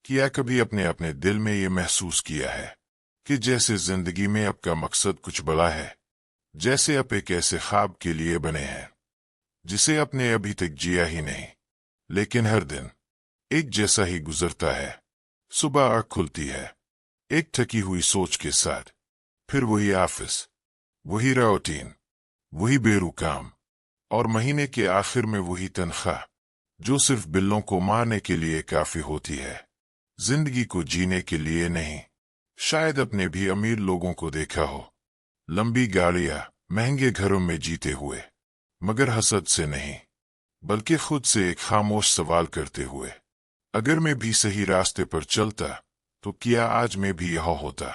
क्या कभी अपने अपने दिल में ये महसूस किया है कि जैसे जिंदगी में आपका मकसद कुछ बड़ा है, जैसे आप एक ऐसे ख्वाब के लिए बने हैं जिसे आपने अभी तक जिया ही नहीं, लेकिन हर दिन एक जैसा ही गुजरता है। सुबह आँख खुलती है एक थकी हुई सोच के साथ, फिर वही ऑफिस, वही रूटीन, वही बेरुकाम, और महीने के आखिर में वही तनख्वाह जो सिर्फ बिलों को मारने के लिए काफी होती है, जिंदगी को जीने के लिए नहीं। शायद अपने भी अमीर लोगों को देखा हो, लंबी गाड़ियां, महंगे घरों में जीते हुए, मगर हसद से नहीं बल्कि खुद से एक खामोश सवाल करते हुए, अगर मैं भी सही रास्ते पर चलता तो क्या आज मैं भी यह होता।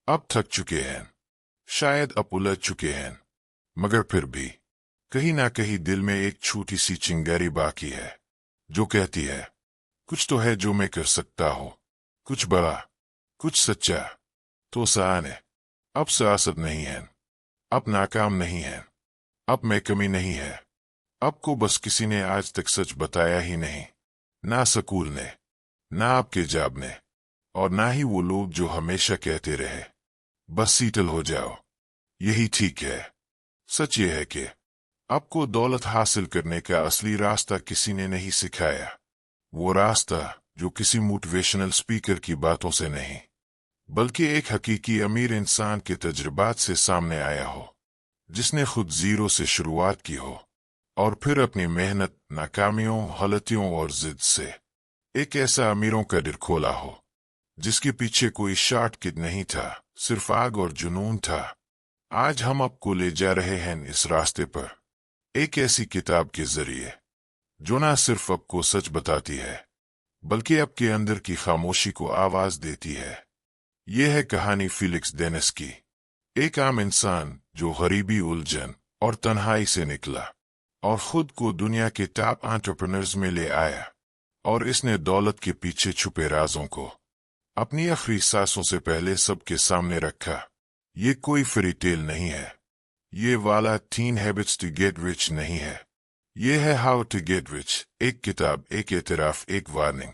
अब थक चुके हैं, शायद अब उलझ चुके हैं, मगर फिर भी कहीं ना कहीं दिल में एक छोटी सी चिंगारी बाकी है जो कहती है कुछ तो है जो मैं कर सकता हूँ, कुछ बड़ा, कुछ सच्चा। तो आसान है, अब सियासत नहीं है, अब नाकाम नहीं है, अब मैं कमी नहीं है, अब को बस किसी ने आज तक सच बताया ही नहीं, ना स्कूल ने, ना आपके जॉब ने, और ना ही वो लोग जो हमेशा कहते रहे बस सीटल हो जाओ, यही ठीक है। सच ये है कि आपको दौलत हासिल करने का असली रास्ता किसी ने नहीं सिखाया, वो रास्ता जो किसी मोटिवेशनल स्पीकर की बातों से नहीं बल्कि एक हकीकी अमीर इंसान के तजुर्बात से सामने आया हो, जिसने खुद जीरो से शुरुआत की हो और फिर अपनी मेहनत, नाकामियों, गलतियों और जिद से एक ऐसा अमीरों का दिल खोला हो जिसके पीछे कोई शॉर्टकट नहीं था, सिर्फ आग और जुनून था। आज हम आपको ले जा रहे हैं इस रास्ते पर, एक ऐसी किताब के जरिए जो ना सिर्फ आपको सच बताती है बल्कि आपके अंदर की खामोशी को आवाज देती है। यह है कहानी फिलिक्स डेनिस की, एक आम इंसान जो गरीबी, उलझन और तन्हाई से निकला और खुद को दुनिया के टॉप एंटरप्रेन्योर्स में ले आया, और इसने दौलत के पीछे छुपे राजों को अपनी आखिरी सांसों से पहले सबके सामने रखा। ये कोई फेरी टेल नहीं है, ये वाला 10 हैबिट्स टू गेट रिच नहीं है, ये है हाउ टू गेट रिच, एक किताब, एक एतराफ, एक वार्निंग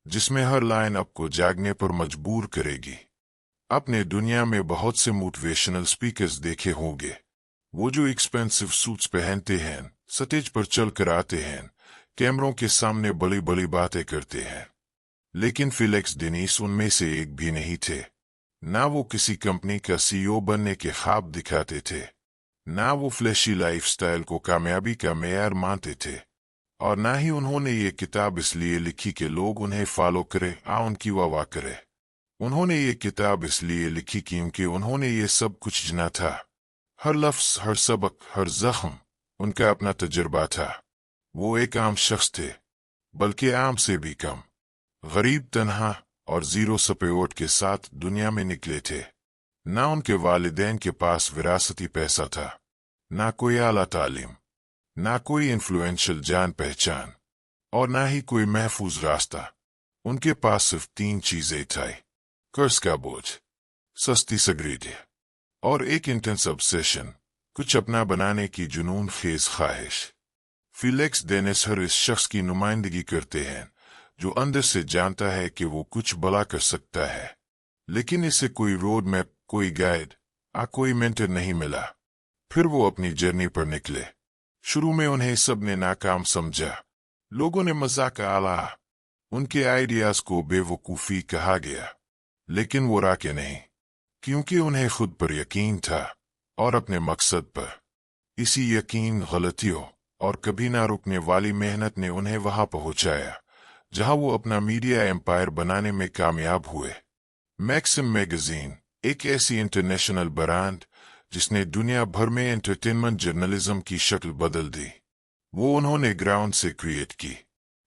जिसमें हर लाइन आपको जागने पर मजबूर करेगी। आपने दुनिया में बहुत से मोटिवेशनल स्पीकर्स देखे होंगे, वो जो एक्सपेंसिव सूट्स पहनते हैं, स्टेज पर चल कर आते हैं, कैमरों के सामने बड़ी बड़ी बातें करते हैं, लेकिन फिलिक्स डेनिस उनमें से एक भी नहीं थे। ना वो किसी कंपनी का सीईओ बनने के ख्वाब दिखाते थे, ना वो फ्लैशी लाइफस्टाइल को कामयाबी का मेयार मानते थे, और ना ही उन्होंने ये किताब इसलिए लिखी कि लोग उन्हें फॉलो करें, उनकी वाह करे। उन्होंने ये किताब इसलिए लिखी क्योंकि उन्होंने ये सब कुछ जाना था। हर लफ्ज, हर सबक, हर जख्म उनका अपना तजुर्बा था। वो एक आम शख्स थे, बल्कि आम से भी कम, गरीब, तन्हा और जीरो सपोर्ट के साथ दुनिया में निकले थे। ना उनके वालिदैन के पास विरासती पैसा था, ना कोई आला तालीम, ना कोई इन्फ्लुएंशियल जान पहचान, और ना ही कोई महफूज रास्ता। उनके पास सिर्फ 3 चीजें थी: कर्ज का बोझ, सस्ती सिगरेट और एक इंटेंस ऑब्सेशन, कुछ अपना बनाने की जुनून खेज ख्वाहिश। फिलिक्स डेनिस हर इस शख्स की नुमाइंदगी करते हैं जो अंदर से जानता है कि वो कुछ बड़ा कर सकता है, लेकिन इसे कोई रोड मैप, कोई गाइड, कोई मेंटर नहीं मिला। फिर वो अपनी जर्नी पर निकले। शुरू में उन्हें सबने नाकाम समझा, लोगों ने मजाक आला, उनके आइडियाज को बेवकूफी कहा गया, लेकिन वो राके नहीं, क्योंकि उन्हें खुद पर यकीन था और अपने मकसद पर। इसी यकीन, गलतियों और कभी ना रुकने वाली मेहनत ने उन्हें वहां पहुंचाया जहां वो अपना मीडिया एम्पायर बनाने में कामयाब हुए। मैक्सिम मैगजीन, एक ऐसी इंटरनेशनल ब्रांड जिसने दुनिया भर में एंटरटेनमेंट जर्नलिज्म की शक्ल बदल दी, वो उन्होंने ग्राउंड से क्रिएट की।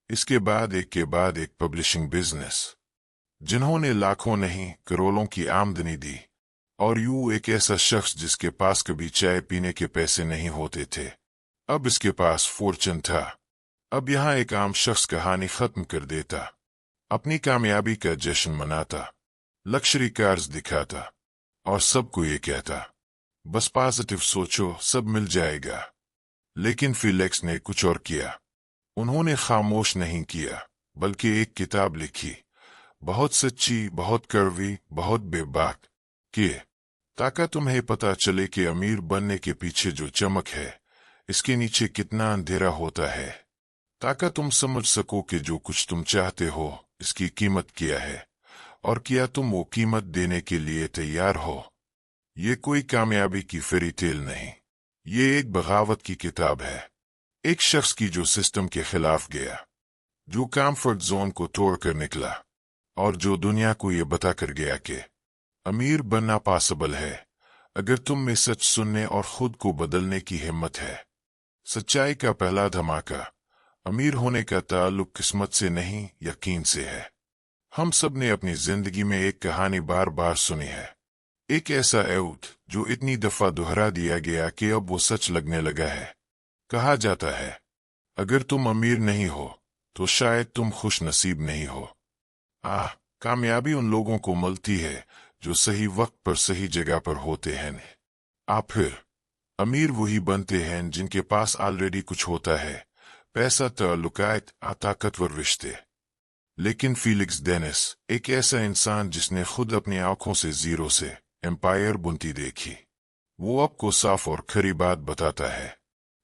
इसके बाद एक पब्लिशिंग बिजनेस जिन्होंने लाखों नहीं करोड़ों की आमदनी दी, और यूं एक ऐसा शख्स जिसके पास कभी चाय पीने के पैसे नहीं होते थे, अब इसके पास फॉर्चून था। अब यहाँ एक आम शख्स कहानी खत्म कर देता, अपनी कामयाबी का जश्न मनाता, लग्जरी कार्स दिखाता और सबको ये कहता बस पॉजिटिव सोचो, सब मिल जाएगा। लेकिन फिलिक्स ने कुछ और किया। उन्होंने खामोश नहीं किया, बल्कि एक किताब लिखी बहुत सच्ची, बहुत कड़वी, बहुत बेबाक कि ताकि तुम्हें पता चले कि अमीर बनने के पीछे जो चमक है इसके नीचे कितना अंधेरा होता है, ताकि तुम समझ सको कि जो कुछ तुम चाहते हो इसकी कीमत क्या है और क्या तुम वो कीमत देने के लिए तैयार हो। ये कोई कामयाबी की फेरी टेल नहीं, ये एक बगावत की किताब है। एक शख्स की जो सिस्टम के खिलाफ गया, जो कंफर्ट जोन को तोड़ कर निकला और जो दुनिया को ये बता कर गया कि अमीर बनना पॉसिबल है अगर तुम में सच सुनने और खुद को बदलने की हिम्मत है। सच्चाई का पहला धमाका अमीर होने का ताल्लुक किस्मत से नहीं, यकीन से है। हम सब ने अपनी जिंदगी में एक कहानी बार बार सुनी है, एक ऐसा एउद जो इतनी दफा दोहरा दिया गया कि अब वो सच लगने लगा है। कहा जाता है अगर तुम अमीर नहीं हो तो शायद तुम खुश नसीब नहीं हो। कामयाबी उन लोगों को मिलती है जो सही वक्त पर सही जगह पर होते हैं। आप फिर अमीर वही बनते हैं जिनके पास ऑलरेडी कुछ होता है, पैसा, ताल्लुकात, ताकतवर रिश्ते। लेकिन फीलिक्स डेनिस एक ऐसा इंसान जिसने खुद अपनी आंखों से जीरो से एम्पायर बुनती देखी, वो आपको साफ और खरी बात बताता है।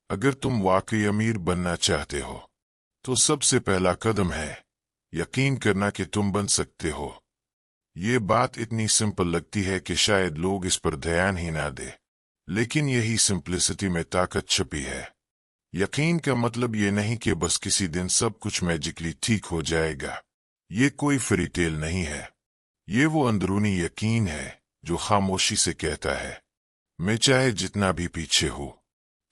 अगर तुम वाकई अमीर बनना चाहते हो तो सबसे पहला कदम है यकीन करना कि तुम बन सकते हो। ये बात इतनी सिंपल लगती है कि शायद लोग इस पर ध्यान ही ना दे, लेकिन यही सिंपलिसिटी में ताकत छुपी है। यकीन का मतलब ये नहीं कि बस किसी दिन सब कुछ मैजिकली ठीक हो जाएगा। ये कोई फेरी टेल नहीं है, ये वो अंदरूनी यकीन है जो खामोशी से कहता है मैं चाहे जितना भी पीछे हूँ,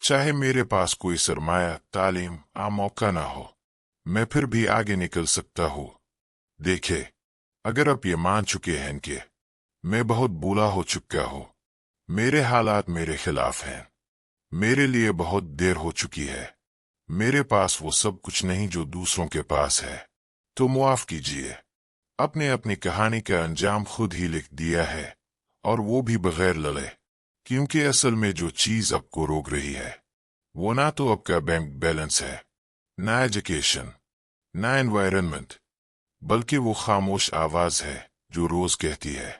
चाहे मेरे पास कोई सरमाया, तालीम, मौका ना हो, मैं फिर भी आगे निकल सकता हूँ। देखे, अगर आप ये मान चुके हैं कि मैं बहुत बुरा हो चुका हूँ, मेरे हालात मेरे खिलाफ हैं, मेरे लिए बहुत देर हो चुकी है, मेरे पास वो सब कुछ नहीं जो दूसरों के पास है, तो मुआफ कीजिए। अपने अपनी कहानी का अंजाम खुद ही लिख दिया है, और वो भी बगैर लड़े, क्योंकि असल में जो चीज आपको रोक रही है वो ना तो आपका बैंक बैलेंस है, ना एजुकेशन, ना एनवायरनमेंट, बल्कि वो खामोश आवाज है जो रोज कहती है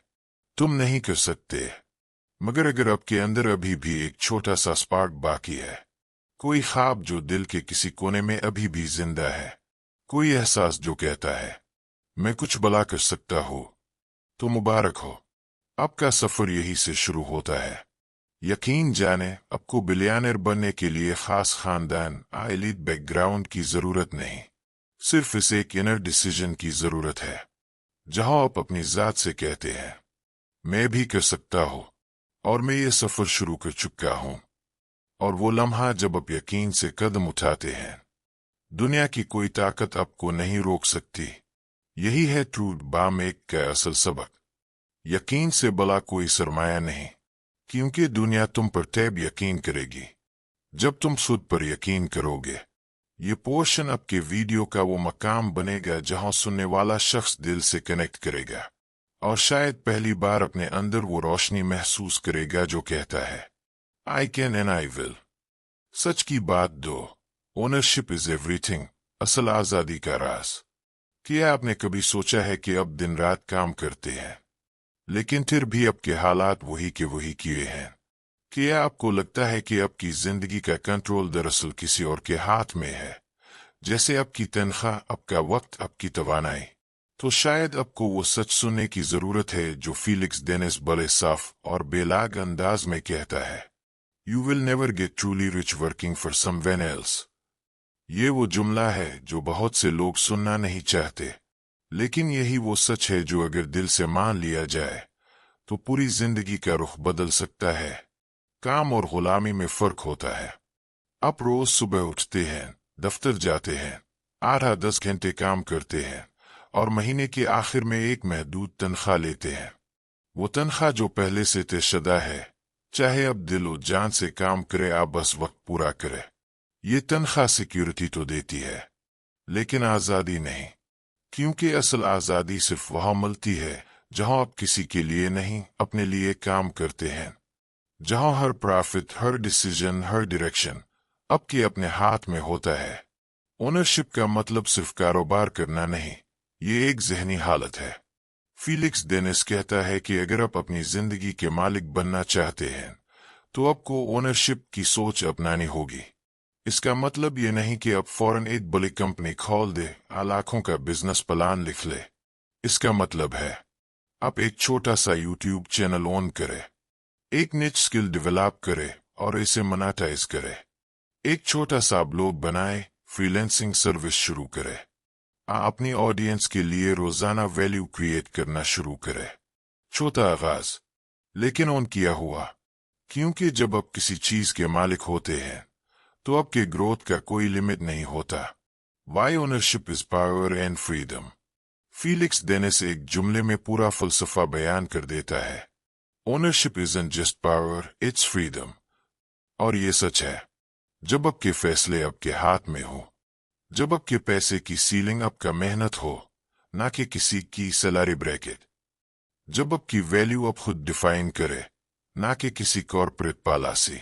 तुम नहीं कर सकते। मगर अगर आपके अंदर अभी भी एक छोटा सा स्पार्क बाकी है, कोई ख्वाब जो दिल के किसी कोने में अभी भी जिंदा है, कोई एहसास जो कहता है मैं कुछ भला कर सकता हूँ, तो मुबारक हो, आपका सफर यही से शुरू होता है। यकीन जाने, आपको बिलियनर बनने के लिए खास खानदान, एलीट बैकग्राउंड की जरूरत नहीं, सिर्फ इस एक इनर डिसीजन की जरूरत है, जहां आप अपनी जात से कहते हैं मैं भी कर सकता हूं, और मैं ये सफर शुरू कर चुका हूं। और वो लम्हा जब आप यकीन से कदम उठाते हैं, दुनिया की कोई ताकत आपको नहीं रोक सकती। यही है ट्रूथ बाम एक का असल सबक। यकीन से बला कोई सरमाया नहीं, क्योंकि दुनिया तुम पर तब यकीन करेगी जब तुम खुद पर यकीन करोगे। ये पोर्शन आपके वीडियो का वो मकाम बनेगा जहां सुनने वाला शख्स दिल से कनेक्ट करेगा और शायद पहली बार अपने अंदर वो रोशनी महसूस करेगा जो कहता है I can and I will. सच की बात दो, ओनरशिप इज एवरीथिंग, असल आजादी का राज। क्या आपने कभी सोचा है कि अब दिन रात काम करते हैं, लेकिन फिर भी आपके हालात वही के वही किए हैं? क्या आपको लगता है कि आपकी जिंदगी का कंट्रोल दरअसल किसी और के हाथ में है, जैसे आपकी तनख्वाह, आपका वक्त, आपकी तवानाई? तो शायद आपको वो सच सुनने की जरूरत है जो फीलिक्स डेनिस बड़े साफ और बेलाग अंदाज में कहता है you will never get truly rich working for someone else. ये वो जुमला है जो बहुत से लोग सुनना नहीं चाहते, लेकिन यही वो सच है जो अगर दिल से मान लिया जाए तो पूरी जिंदगी का रुख बदल सकता है। काम और गुलामी में फर्क होता है। आप रोज सुबह उठते हैं, दफ्तर जाते हैं, 8-10 घंटे काम करते हैं और महीने के आखिर में एक महदूद तनख्वाह लेते हैं। वो तनख्वाह जो पहले से तयशुदा है, चाहे अब दिल और जान से काम करे, आप बस वक्त पूरा करे। ये तनख्वाह सिक्योरिटी तो देती है, लेकिन आज़ादी नहीं, क्योंकि असल आज़ादी सिर्फ वहां मिलती है जहां आप किसी के लिए नहीं, अपने लिए काम करते हैं, जहां हर प्रॉफिट, हर डिसीजन, हर डायरेक्शन आपके अपने हाथ में होता है। ओनरशिप का मतलब सिर्फ कारोबार करना नहीं, ये एक जहनी हालत है। फीलिक्स डेनिस कहता है कि अगर आप अपनी जिंदगी के मालिक बनना चाहते हैं तो आपको ओनरशिप की सोच अपनानी होगी। इसका मतलब ये नहीं कि आप फौरन एक बड़ी कंपनी खोल दे, लाखों का बिजनेस प्लान लिख ले। इसका मतलब है आप एक छोटा सा यूट्यूब चैनल ऑन करें, एक निच स्किल डेवलप करे और इसे मोनेटाइज करे। एक छोटा सा ब्लॉग बनाए, फ्रीलांसिंग सर्विस शुरू करे। अपनी ऑडियंस के लिए रोजाना वैल्यू क्रिएट करना शुरू करे। छोटा आगाज लेकिन ऑन किया हुआ, क्योंकि जब आप किसी चीज के मालिक होते हैं तो आपके ग्रोथ का कोई लिमिट नहीं होता। Why ownership is power and freedom. Felix Dennis एक जुमले में पूरा फलसफा बयान कर देता है। Ownership isn't just power, it's freedom. और ये सच है जब आपके फैसले आपके हाथ में हो, जब आपके पैसे की सीलिंग आपका मेहनत हो, ना कि किसी की सैलरी ब्रैकेट। जब आपकी वैल्यू आप खुद डिफाइन करे, ना कि किसी कॉर्पोरेट पॉलिसी।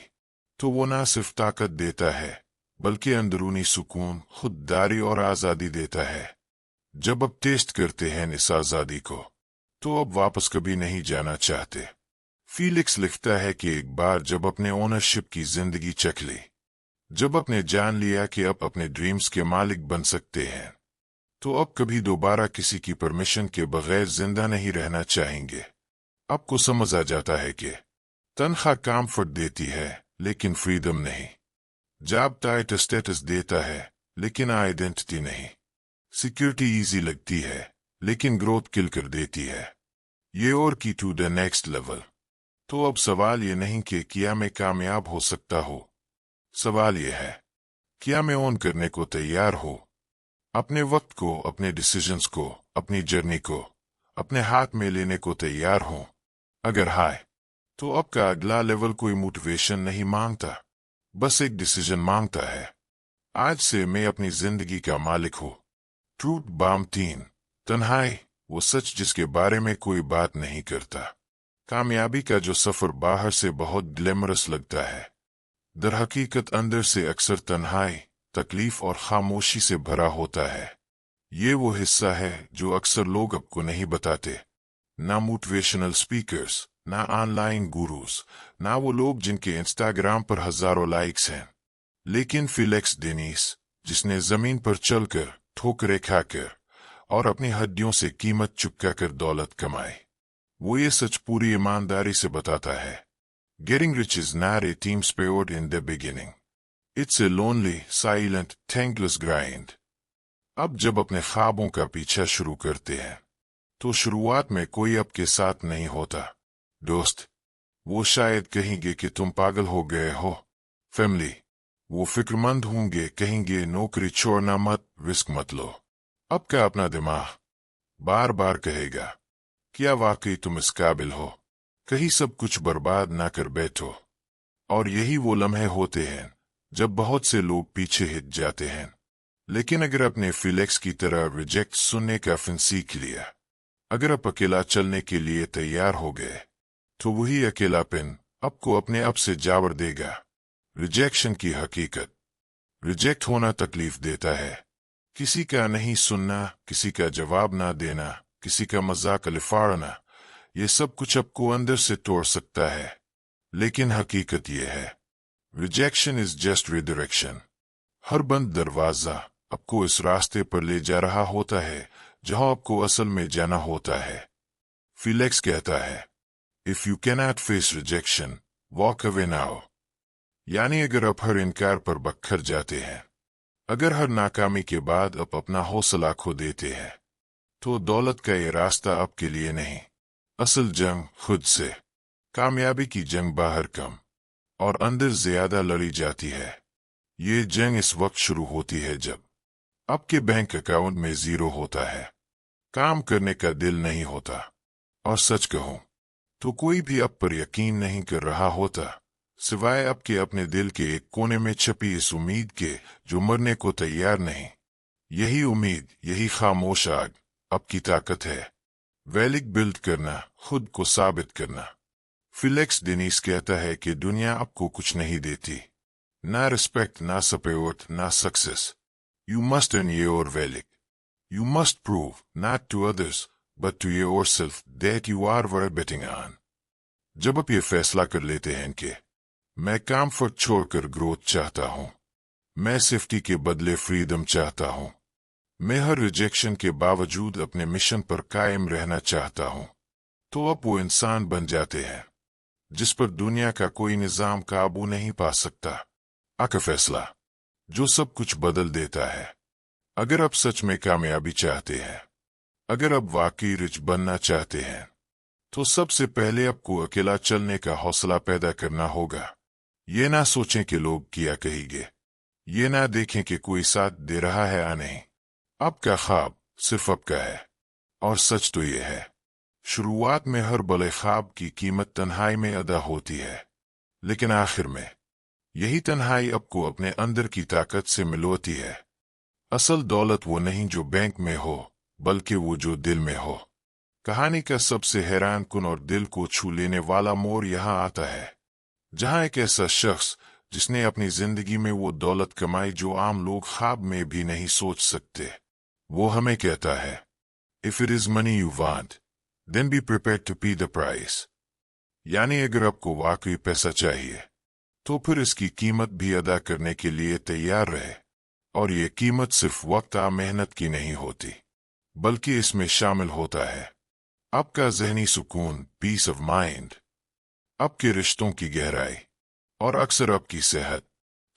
तो वो ना सिर्फ ताकत देता है बल्कि अंदरूनी सुकून, खुददारी और आजादी देता है। जब आप टेस्ट करते हैं इस आजादी को तो अब वापस कभी नहीं जाना चाहते। फीलिक्स लिखता है कि एक बार जब अपने ओनरशिप की जिंदगी चख ली, जब आपने जान लिया कि आप अपने ड्रीम्स के मालिक बन सकते हैं, तो अब कभी दोबारा किसी की परमिशन के बगैर जिंदा नहीं रहना चाहेंगे। आपको समझ आ जाता है कि तनख्वाह कंफर्ट देती है लेकिन फ्रीडम नहीं। जॉब टाइटल स्टेटस देता है लेकिन आइडेंटिटी नहीं। सिक्योरिटी इजी लगती है लेकिन ग्रोथ किल कर देती है। ये और की टू द नेक्स्ट लेवल। तो अब सवाल ये नहीं कि क्या मैं कामयाब हो सकता हूँ, सवाल ये है क्या मैं ऑन करने को तैयार हो। अपने वक्त को, अपने डिसीजंस को, अपनी जर्नी को अपने हाथ में लेने को तैयार हो। अगर हाय तो आपका अगला लेवल कोई मोटिवेशन नहीं मांगता, बस एक डिसीजन मांगता है। आज से मैं अपनी जिंदगी का मालिक हूँ। Truth bomb 3। तन्हाई, वो सच जिसके बारे में कोई बात नहीं करता। कामयाबी का जो सफर बाहर से बहुत ग्लैमरस लगता है, दरहकीकत अंदर से अक्सर तन्हाई, तकलीफ और खामोशी से भरा होता है। ये वो हिस्सा है जो अक्सर लोग आपको नहीं बताते। ना मोटिवेशनल स्पीकर्स, ना ऑनलाइन गुरुज, ना वो लोग जिनके इंस्टाग्राम पर हजारों लाइक्स हैं। लेकिन फीलिक्स डेनिस, जिसने जमीन पर चलकर, ठोकरें खाकर और अपनी हड्डियों से कीमत चुका कर दौलत कमाई, वो ये सच पूरी ईमानदारी से बताता है। Getting rich is not a team sport in the beginning. It's a lonely, silent, thankless grind. अब जब अपने ख्वाबों का पीछा शुरू करते हैं तो शुरुआत में कोई आपके साथ नहीं होता। दोस्त, वो शायद कहेंगे कि तुम पागल हो गए हो। फैमिली, वो फिक्रमंद होंगे, कहेंगे नौकरी छोड़ना मत, रिस्क मत लो। आपका अपना दिमाग बार बार कहेगा क्या वाकई तुम इस काबिल हो, कहीं सब कुछ बर्बाद ना कर बैठो। और यही वो लम्हे होते हैं जब बहुत से लोग पीछे हिट जाते हैं। लेकिन अगर अपने फीलिक्स की तरह रिजेक्ट सुनने का फन सीख लिया, अगर आप अकेला चलने के लिए तैयार हो गए, तो वही अकेलापन आपको अपने आप से जावर देगा। रिजेक्शन की हकीकत। रिजेक्ट होना तकलीफ देता है। किसी का नहीं सुनना, किसी का जवाब ना देना, किसी का मजाक लिफाड़ना, ये सब कुछ आपको अंदर से तोड़ सकता है। लेकिन हकीकत ये है, रिजेक्शन इज जस्ट रिडायरेक्शन। हर बंद दरवाजा आपको इस रास्ते पर ले जा रहा होता है जहां आपको असल में जाना होता है। फीलिक्स कहता है, if you cannot face rejection, walk away now. यानी अगर आप हर इनकार पर बखर जाते हैं, अगर हर नाकामी के बाद आप अपना हौसला खो देते हैं, तो दौलत का ये रास्ता आपके लिए नहीं। असल जंग खुद से। कामयाबी की जंग बाहर कम और अंदर ज्यादा लड़ी जाती है। ये जंग इस वक्त शुरू होती है जब आपके बैंक अकाउंट में जीरो होता है, काम करने का दिल नहीं होता, और सच कहूं तो कोई भी आप पर यकीन नहीं कर रहा होता, सिवाय आपके अपने दिल के एक कोने में छपी इस उम्मीद के जो मरने को तैयार नहीं। यही उम्मीद, यही खामोश आग आपकी ताकत है। वैलिक बिल्ड करना, खुद को साबित करना। फीलिक्स डेनिस कहता है कि दुनिया आपको कुछ नहीं देती, ना रिस्पेक्ट, ना सपोर्ट, ना success. You must earn your value. You must prove, not to others, but to yourself, that you are worth betting on. जब आप ये फैसला कर लेते हैं कि मैं कंफर्ट छोड़कर ग्रोथ चाहता हूं, मैं सेफ्टी के बदले फ्रीडम चाहता हूं, मैं हर रिजेक्शन के बावजूद अपने मिशन पर कायम रहना चाहता हूं, तो आप वो इंसान बन जाते हैं जिस पर दुनिया का कोई निजाम काबू नहीं पा सकता। आपका फैसला जो सब कुछ बदल देता है। अगर आप सच में कामयाबी चाहते हैं, अगर आप वाकई रिच बनना चाहते हैं, तो सबसे पहले आपको अकेला चलने का हौसला पैदा करना होगा। ये ना सोचें कि लोग क्या कहेंगे, ये ना देखें कि कोई साथ दे रहा है या नहीं। आपका ख्वाब सिर्फ आपका है, और सच तो ये है, शुरुआत में हर बड़े ख्वाब की कीमत तन्हाई में अदा होती है, लेकिन आखिर में यही तन्हाई आपको अपने अंदर की ताकत से मिलवाती है। असल दौलत वो नहीं जो बैंक में हो, बल्कि वो जो दिल में हो। कहानी का सबसे हैरान कुन और दिल को छू लेने वाला मोड़ यहाँ आता है, जहाँ एक ऐसा शख्स जिसने अपनी जिंदगी में वो दौलत कमाई जो आम लोग ख्वाब में भी नहीं सोच सकते, वो हमें कहता है, if it is money you want, then be prepared to pay the price. यानी अगर आपको वाकई पैसा चाहिए, तो फिर इसकी कीमत भी अदा करने के लिए तैयार रहे। और ये कीमत सिर्फ वक्त आ मेहनत की नहीं होती, बल्कि इसमें शामिल होता है आपका जहनी सुकून, पीस ऑफ माइंड, आपके रिश्तों की गहराई, और अक्सर आपकी सेहत।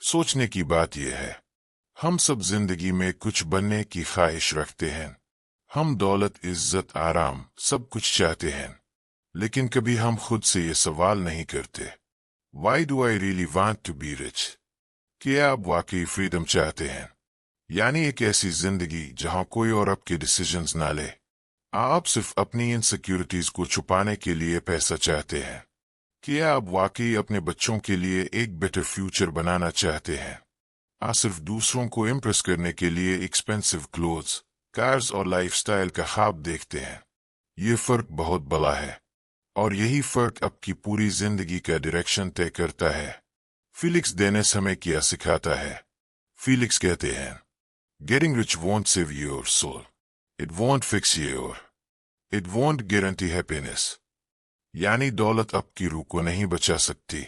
सोचने की बात यह है, हम सब जिंदगी में कुछ बनने की ख्वाहिश रखते हैं। हम दौलत, इज्जत, आराम सब कुछ चाहते हैं, लेकिन कभी हम खुद से ये सवाल नहीं करते, Why do I really want to be rich? क्या आप वाकई फ्रीडम चाहते हैं? यानी एक ऐसी जिंदगी जहां कोई और आपके डिसीजंस ना ले। आप सिर्फ अपनी इनसिक्योरिटीज को छुपाने के लिए पैसा चाहते हैं? क्या आप वाकई अपने बच्चों के लिए एक बेटर फ्यूचर बनाना चाहते हैं? आप सिर्फ दूसरों को इम्प्रेस करने के लिए एक्सपेंसिव क्लोथ्स, कार्स और लाइफस्टाइल का ख्वाब देखते हैं? ये फर्क बहुत बड़ा है, और यही फर्क आपकी पूरी जिंदगी का डायरेक्शन तय करता है। फिलिक्स डेनिस हमें क्या सिखाता है? फिलिक्स कहते हैं, Getting rich won't save your soul. It won't fix your. It won't guarantee happiness. यानी दौलत आपकी रूह को नहीं बचा सकती,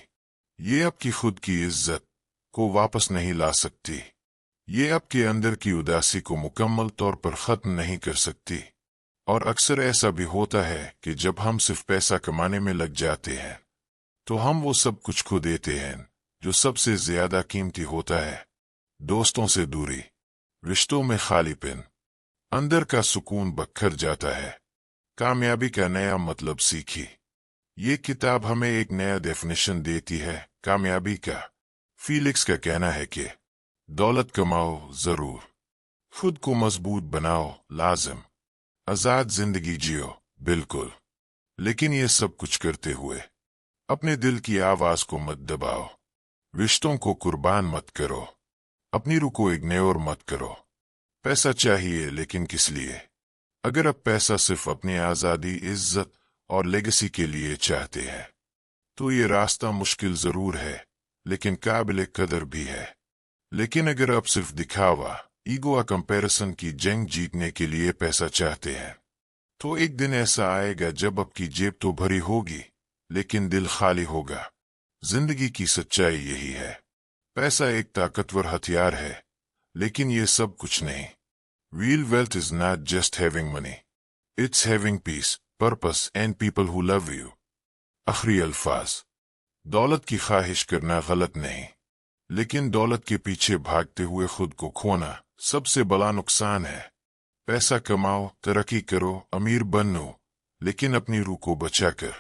ये आपकी खुद की इज्जत को वापस नहीं ला सकती, ये आपके अंदर की उदासी को मुकम्मल तौर पर खत्म नहीं कर सकती। और अक्सर ऐसा भी होता है कि जब हम सिर्फ पैसा कमाने में लग जाते हैं, तो हम वो सब कुछ खो देते हैं जो सबसे ज्यादा कीमती होता है। दोस्तों से दूरी, रिश्तों में खालीपन, अंदर का सुकून बखर जाता है। कामयाबी का नया मतलब सीखी। ये किताब हमें एक नया डेफिनेशन देती है कामयाबी का। फिलिक्स का कहना है कि दौलत कमाओ जरूर, खुद को मजबूत बनाओ लाजिम, आजाद जिंदगी जियो बिल्कुल, लेकिन ये सब कुछ करते हुए अपने दिल की आवाज को मत दबाओ, रिश्तों को कुर्बान मत करो, अपनी रूह को इग्नोर मत करो। पैसा चाहिए, लेकिन किस लिए? अगर आप पैसा सिर्फ अपनी आजादी, इज्जत और लेगेसी के लिए चाहते हैं, तो ये रास्ता मुश्किल जरूर है, लेकिन काबिल कदर भी है। लेकिन अगर आप सिर्फ दिखावा, ईगो या कंपैरिजन की जंग जीतने के लिए पैसा चाहते हैं, तो एक दिन ऐसा आएगा जब आपकी जेब तो भरी होगी, लेकिन दिल खाली होगा। जिंदगी की सच्चाई यही है, पैसा एक ताकतवर हथियार है, लेकिन ये सब कुछ नहीं। Real wealth is not just having money, it's having peace, purpose and people who love you. आखिरी अल्फाज, दौलत की ख्वाहिश करना गलत नहीं, लेकिन दौलत के पीछे भागते हुए खुद को खोना सबसे बड़ा नुकसान है। पैसा कमाओ, तरक्की करो, अमीर बनो, लेकिन अपनी रूह को बचाकर।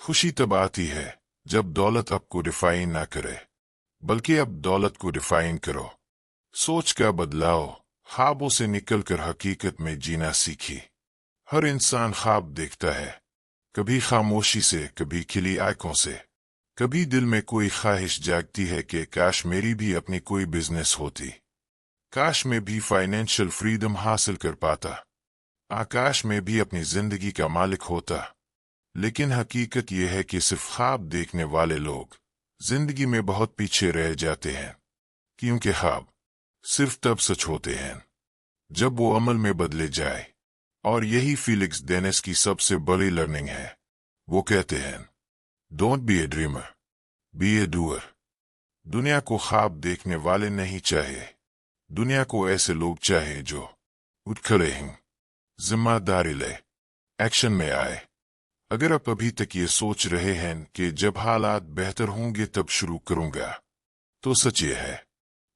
खुशी तब आती है जब दौलत आपको डिफाइन ना करे, बल्कि अब दौलत को डिफाइन करो। सोच का बदलाव, ख्वाबों से निकलकर हकीकत में जीना सीखी। हर इंसान ख्वाब देखता है, कभी खामोशी से, कभी खिली आंखों से, कभी दिल में कोई ख्वाहिश जागती है कि काश मेरी भी अपनी कोई बिजनेस होती, काश में भी फाइनेंशियल फ्रीडम हासिल कर पाता, आकाश में भी अपनी जिंदगी का मालिक होता। लेकिन हकीकत यह है कि सिर्फ ख्वाब देखने वाले लोग जिंदगी में बहुत पीछे रह जाते हैं, क्योंकि ख्वाब सिर्फ तब सच होते हैं जब वो अमल में बदले जाए। और यही फीलिक्स डेनिस की सबसे बड़ी लर्निंग है। वो कहते हैं, don't be a dreamer, be a doer. दुनिया को ख्वाब देखने वाले नहीं चाहिए, दुनिया को ऐसे लोग चाहिए जो उठ खड़े हैं, जिम्मेदारी ले, एक्शन में आए। अगर आप अभी तक ये सोच रहे हैं कि जब हालात बेहतर होंगे तब शुरू करूंगा, तो सच ये है,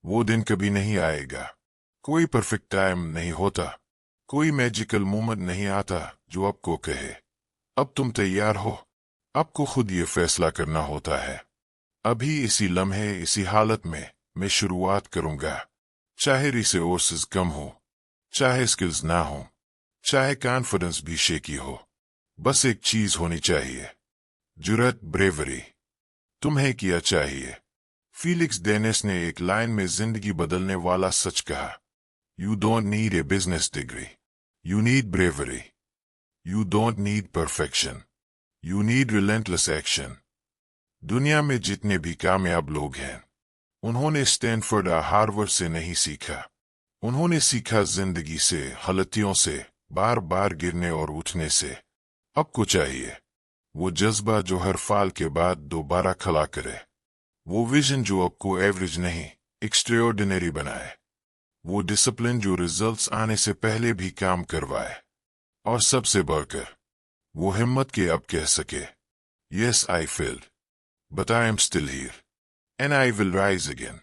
वो दिन कभी नहीं आएगा। कोई परफेक्ट टाइम नहीं होता, कोई मैजिकल मोमेंट नहीं आता जो आपको कहे अब तुम तैयार हो। आपको खुद ये फैसला करना होता है, अभी इसी लम्हे इसी हालत में मैं शुरुआत करूंगा। चाहे रिसोर्सेज कम हो, चाहे स्किल्स ना हो, चाहे कॉन्फिडेंस भी शेकी हो, बस एक चीज होनी चाहिए, जुर्रत, ब्रेवरी। तुम्हें क्या चाहिए? फीलिक्स डेनिस ने एक लाइन में जिंदगी बदलने वाला सच कहा, you don't need a business degree, you need bravery. You don't need perfection, you need relentless action. दुनिया में जितने भी कामयाब लोग हैं, उन्होंने स्टैनफोर्ड या हार्वर्ड से नहीं सीखा, उन्होंने सीखा जिंदगी से, गलतियों से, बार बार गिरने और उठने से। आपको चाहिए वो जज्बा जो हर फाल के बाद दोबारा खड़ा करे, वो विजन जो आपको एवरेज नहीं एक्स्ट्राऑर्डिनरी बनाए, वो डिसिप्लिन जो रिजल्ट्स आने से पहले भी काम करवाए, और सबसे बढ़कर वो हिम्मत के अब कह सके, yes I failed but I am still here and I will rise again.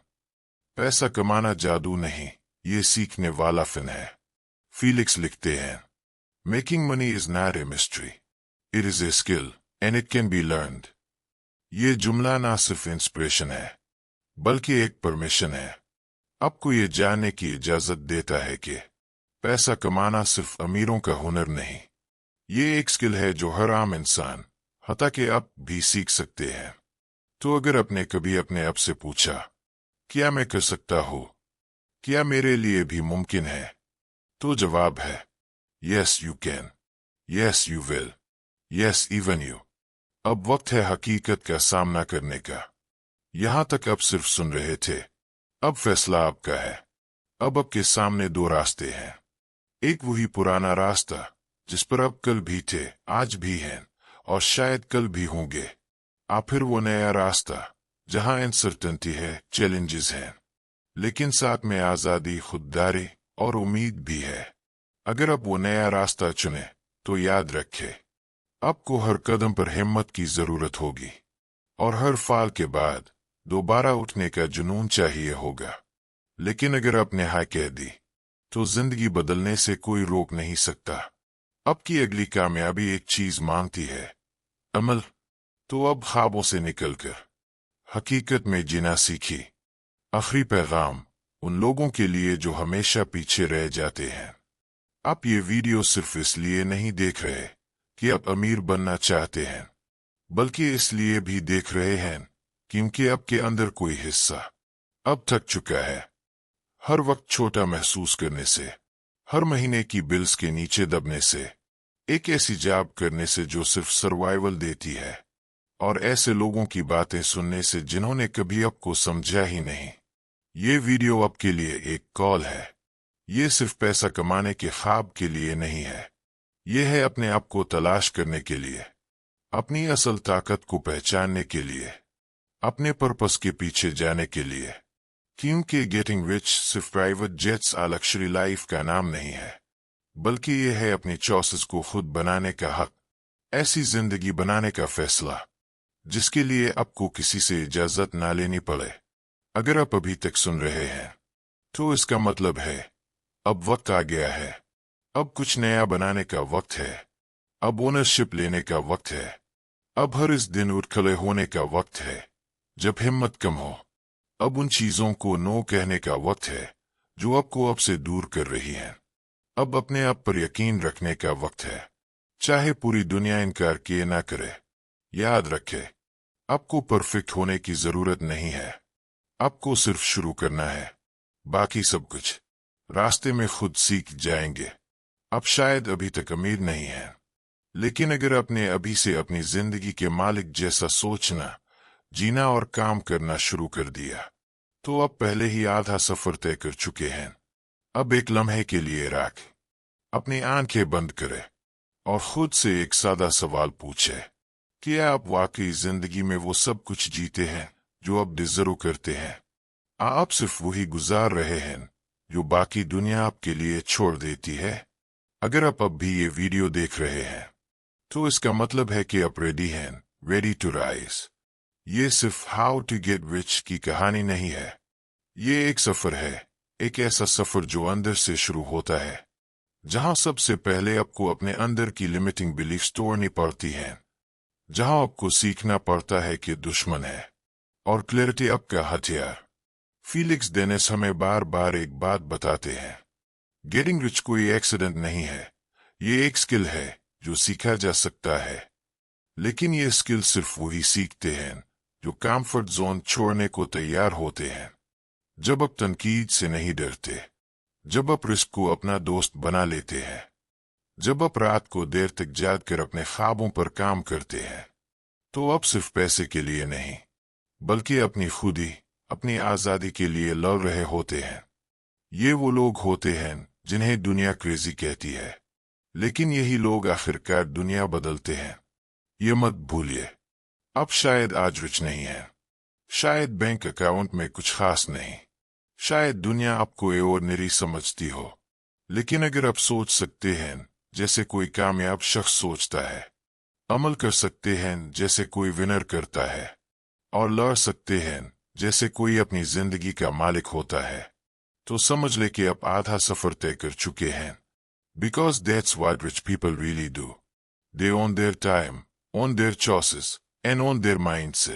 पैसा कमाना जादू नहीं, ये सीखने वाला फन है। फीलिक्स लिखते हैं, making money is not a mystery, it is a skill and it can be learned. ये जुमला ना सिर्फ इंस्पिरेशन है, बल्कि एक परमिशन है। आपको ये जानने की इजाजत देता है कि पैसा कमाना सिर्फ अमीरों का हुनर नहीं, ये एक स्किल है जो हर आम इंसान, हत्ता कि आप भी सीख सकते हैं। तो अगर आपने कभी अपने आप से पूछा, क्या मैं कर सकता हूँ, क्या मेरे लिए भी मुमकिन है, तो जवाब है, yes you can, yes you will, yes even you. अब वक्त है हकीकत का सामना करने का। यहां तक आप सिर्फ सुन रहे थे, अब फैसला आपका है। अब आपके सामने दो रास्ते हैं, एक वही पुराना रास्ता जिस पर आप कल भी थे, आज भी हैं और शायद कल भी होंगे, आ फिर वो नया रास्ता जहां अनसर्टेनिटी है, चैलेंजेस हैं, लेकिन साथ में आजादी, खुददारी और उम्मीद भी है। अगर आप वो नया रास्ता चुने तो याद रखें, आपको हर कदम पर हिम्मत की जरूरत होगी और हर फाल के बाद दोबारा उठने का जुनून चाहिए होगा। लेकिन अगर आपने हाय कह दी तो जिंदगी बदलने से कोई रोक नहीं सकता। आपकी अगली कामयाबी एक चीज मांगती है, अमल। तो अब ख्वाबों से निकलकर हकीकत में जीना सीखी। आखिरी पैगाम उन लोगों के लिए जो हमेशा पीछे रह जाते हैं, आप ये वीडियो सिर्फ इसलिए नहीं देख रहे कि आप अमीर बनना चाहते हैं, बल्कि इसलिए भी देख रहे हैं क्योंकि आपके अंदर कोई हिस्सा अब थक चुका है, हर वक्त छोटा महसूस करने से, हर महीने की बिल्स के नीचे दबने से, एक ऐसी जॉब करने से जो सिर्फ सर्वाइवल देती है, और ऐसे लोगों की बातें सुनने से जिन्होंने कभी आपको समझा ही नहीं। ये वीडियो आपके लिए एक कॉल है। ये सिर्फ पैसा कमाने के ख्वाब के लिए नहीं है, ये है अपने आप को तलाश करने के लिए, अपनी असल ताकत को पहचानने के लिए, अपने पर्पस के पीछे जाने के लिए। क्योंकि गेटिंग रिच सिर्फ प्राइवेट जेट्स या लग्जरी लाइफ का नाम नहीं है, बल्कि ये है अपनी चॉइसेस को खुद बनाने का हक, ऐसी जिंदगी बनाने का फैसला जिसके लिए आपको किसी से इजाजत ना लेनी पड़े। अगर आप अभी तक सुन रहे हैं तो इसका मतलब है अब वक्त आ गया है, अब कुछ नया बनाने का वक्त है, अब ओनरशिप लेने का वक्त है, अब हर इस दिन उठ खड़े होने का वक्त है जब हिम्मत कम हो, अब उन चीजों को नो कहने का वक्त है जो आपको आपसे दूर कर रही हैं, अब अपने आप पर यकीन रखने का वक्त है, चाहे पूरी दुनिया इनकार किए ना करे। याद रखें, आपको परफेक्ट होने की जरूरत नहीं है, आपको सिर्फ शुरू करना है, बाकी सब कुछ रास्ते में खुद सीख जाएंगे। आप शायद अभी तक अमीर नहीं हैं, लेकिन अगर आपने अभी से अपनी जिंदगी के मालिक जैसा सोचना, जीना और काम करना शुरू कर दिया, तो आप पहले ही आधा सफर तय कर चुके हैं। अब एक लम्हे के लिए रख, अपनी आंखें बंद करे और खुद से एक सादा सवाल पूछे, क्या आप वाकई जिंदगी में वो सब कुछ जीते हैं जो आप डिजर्व करते हैं? आप सिर्फ वही गुजार रहे हैं जो बाकी दुनिया आपके लिए छोड़ देती है? अगर आप अब भी ये वीडियो देख रहे हैं तो इसका मतलब है कि आप रेडी हैं, रेडी टू राइज। ये सिर्फ हाउ टू गेट रिच की कहानी नहीं है, ये एक सफर है, एक ऐसा सफर जो अंदर से शुरू होता है, जहां सबसे पहले आपको अपने अंदर की लिमिटिंग बिलीफ्स तोड़नी पड़ती हैं, जहां आपको सीखना पड़ता है कि दुश्मन है और क्लैरिटी आपका हथियार। फीलिक्स डेनिस हमें बार बार एक बात बताते हैं, गेटिंग रिच कोई एक्सीडेंट नहीं है, ये एक स्किल है जो सीखा जा सकता है। लेकिन ये स्किल सिर्फ वही सीखते हैं जो कंफर्ट जोन छोड़ने को तैयार होते हैं, जब आप तनकीद से नहीं डरते, जब आप रिस्क को अपना दोस्त बना लेते हैं, जब आप रात को देर तक जाग कर अपने ख्वाबों पर काम करते हैं, तो आप सिर्फ पैसे के लिए नहीं बल्कि अपनी खुदी, अपनी आज़ादी के लिए लड़ रहे होते हैं। ये वो लोग होते हैं जिन्हें दुनिया क्रेजी कहती है, लेकिन यही लोग आखिरकार दुनिया बदलते हैं। ये मत भूलिए, आप शायद आज रिच नहीं हैं, शायद बैंक अकाउंट में कुछ खास नहीं, शायद दुनिया आपको ऑर्डिनरी समझती हो, लेकिन अगर आप सोच सकते हैं जैसे कोई कामयाब शख्स सोचता है, अमल कर सकते हैं जैसे कोई विनर करता है, और लड़ सकते हैं जैसे कोई अपनी जिंदगी का मालिक होता है, तो समझ ले कि आप आधा सफर तय कर चुके हैं। Because that's what rich people really do. They own their time, own their choices, and own their mindset.